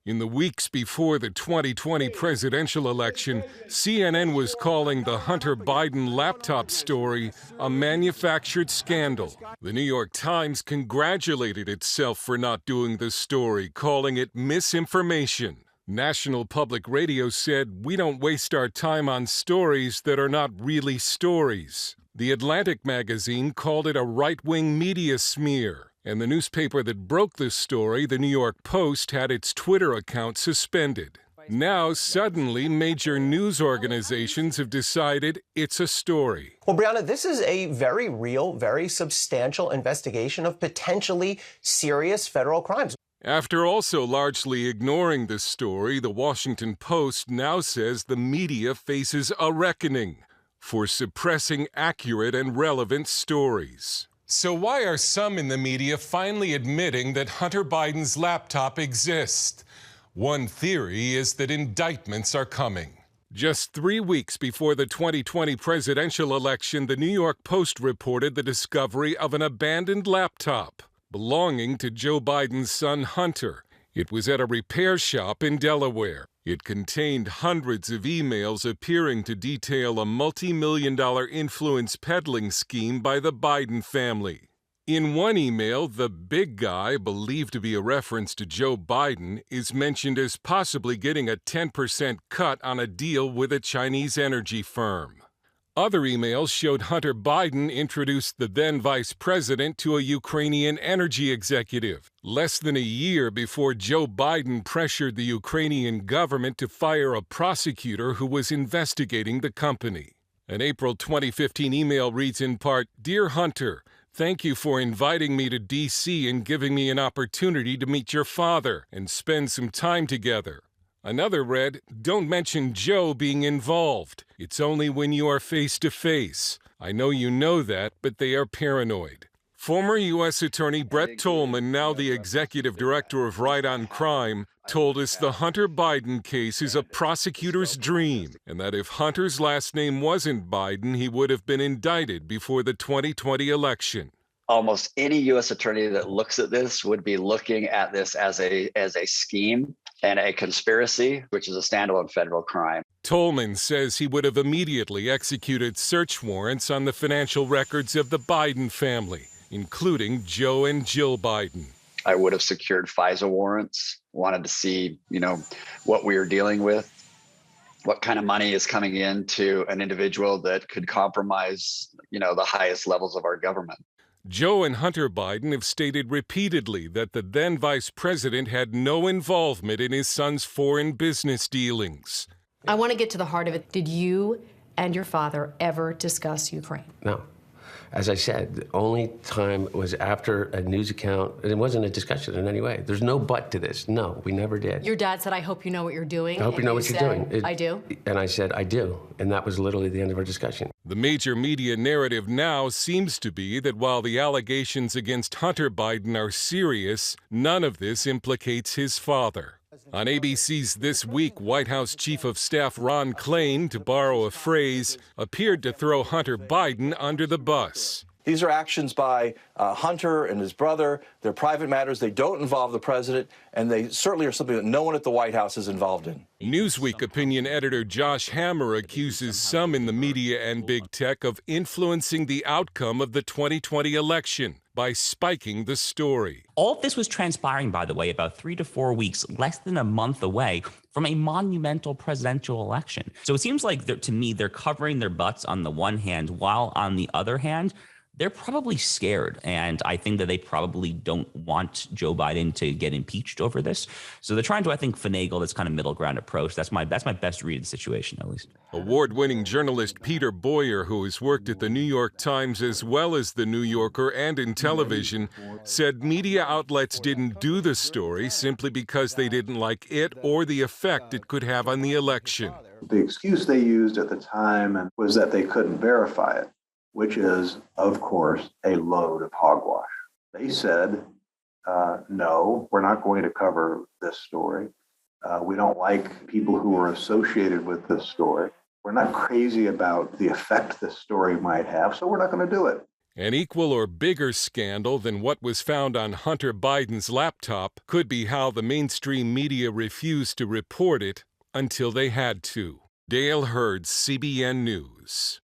In the weeks before the 2020 presidential election, CNN was calling the Hunter Biden laptop story a manufactured scandal. The New York Times congratulated itself for not doing the story, calling it misinformation. National Public Radio said, "We don't waste our time on stories that are not really stories." The Atlantic magazine called it a right-wing media smear, and the newspaper that broke this story, the New York Post, had its Twitter account suspended. Now, suddenly, major news organizations have decided it's a story. Well, Brianna, this is a very real, very substantial investigation of potentially serious federal crimes. After also largely ignoring this story, the Washington Post now says the media faces a reckoning for suppressing accurate and relevant stories. So why are some in the media finally admitting that Hunter Biden's laptop exists? One theory is that indictments are coming. Just 3 weeks before the 2020 presidential election, the New York Post reported the discovery of an abandoned laptop belonging to Joe Biden's son Hunter. It was at a repair shop in Delaware. It contained hundreds of emails appearing to detail a multi-million-dollar influence peddling scheme by the Biden family. In one email, the big guy, believed to be a reference to Joe Biden, is mentioned as possibly getting a 10% cut on a deal with a Chinese energy firm. Other emails showed Hunter Biden introduced the then vice president to a Ukrainian energy executive, less than a year before Joe Biden pressured the Ukrainian government to fire a prosecutor who was investigating the company. An April 2015 email reads in part, "Dear Hunter, thank you for inviting me to D.C. and giving me an opportunity to meet your father and spend some time together." Another read, "Don't mention Joe being involved. It's only when you are face to face. I know you know that, but they are paranoid." Former U.S. Attorney Brett Tolman, now the executive director of Right on Crime, told us the Hunter Biden case is a prosecutor's dream, and that if Hunter's last name wasn't Biden, he would have been indicted before the 2020 election. Almost any U.S. attorney that looks at this would be looking at this as a scheme and a conspiracy, which is a standalone federal crime. Tolman says he would have immediately executed search warrants on the financial records of the Biden family, including Joe and Jill Biden. I would have secured FISA warrants, wanted to see, what we were dealing with, what kind of money is coming into an individual that could compromise, the highest levels of our government. Joe and Hunter Biden have stated repeatedly that the then vice president had no involvement in his son's foreign business dealings. I want to get to the heart of it. Did you and your father ever discuss Ukraine? No. As I said, the only time was after a news account, and it wasn't a discussion in any way. There's no but to this. No, we never did. Your dad said, "I hope you know what you're doing." I hope you know what you're doing. I do? And I said, I do. And that was literally the end of our discussion. The major media narrative now seems to be that while the allegations against Hunter Biden are serious, none of this implicates his father. On ABC's This Week, White House Chief of Staff Ron Klain, to borrow a phrase, appeared to throw Hunter Biden under the bus. These are actions by Hunter and his brother. They're private matters. They don't involve the president, and they certainly are something that no one at the White House is involved in. Newsweek opinion editor Josh Hammer accuses some in the media and big tech of influencing the outcome of the 2020 election by spiking the story. All of this was transpiring, by the way, about 3 to 4 weeks, less than a month away from a monumental presidential election. So it seems like, to me, they're covering their butts on the one hand, while on the other hand, they're probably scared. And I think that they probably don't want Joe Biden to get impeached over this. So they're trying to, I think, finagle this kind of middle ground approach. That's my best read of the situation, at least. Award-winning journalist Peter Boyer, who has worked at the New York Times as well as the New Yorker and in television, said media outlets didn't do the story simply because they didn't like it or the effect it could have on the election. The excuse they used at the time was that they couldn't verify it, which is, of course, a load of hogwash. They said, no, we're not going to cover this story. We don't like people who are associated with this story. We're not crazy about the effect this story might have, so we're not going to do it. An equal or bigger scandal than what was found on Hunter Biden's laptop could be how the mainstream media refused to report it until they had to. Dale Hurd, CBN News.